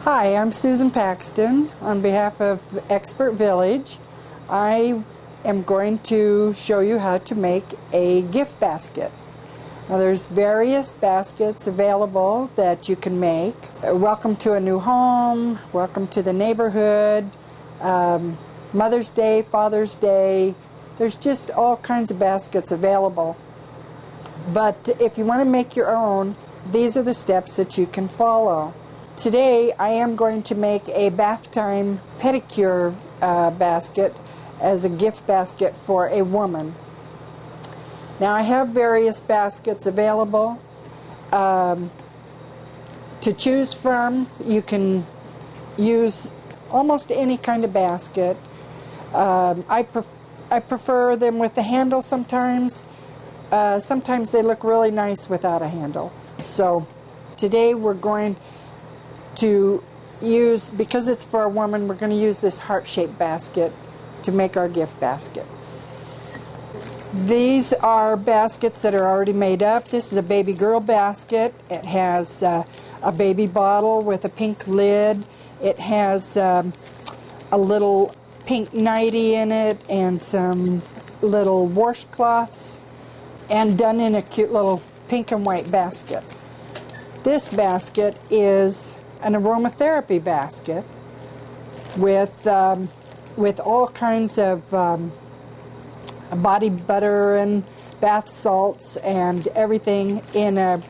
Hi, I'm Susan Paxton on behalf of Expert Village. I am going to show you how to make a gift basket. Now there's various baskets available that you can make. Welcome to a new home, welcome to the neighborhood, Mother's Day, Father's Day. There's just all kinds of baskets available. But if you want to make your own, these are the steps that you can follow. Today I am going to make a bath time pedicure basket as a gift basket for a woman. Now I have various baskets available to choose from. You can use almost any kind of basket. I prefer them with the handle sometimes. Sometimes they look really nice without a handle. So today we're going to use, because it's for a woman, we're going to use this heart-shaped basket to make our gift basket. These are baskets that are already made up. This is a baby girl basket. It has a baby bottle with a pink lid. It has a little pink nightie in it and some little washcloths, and done in a cute little pink and white basket. This basket is an aromatherapy basket with all kinds of body butter and bath salts and everything in a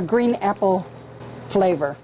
green apple flavor.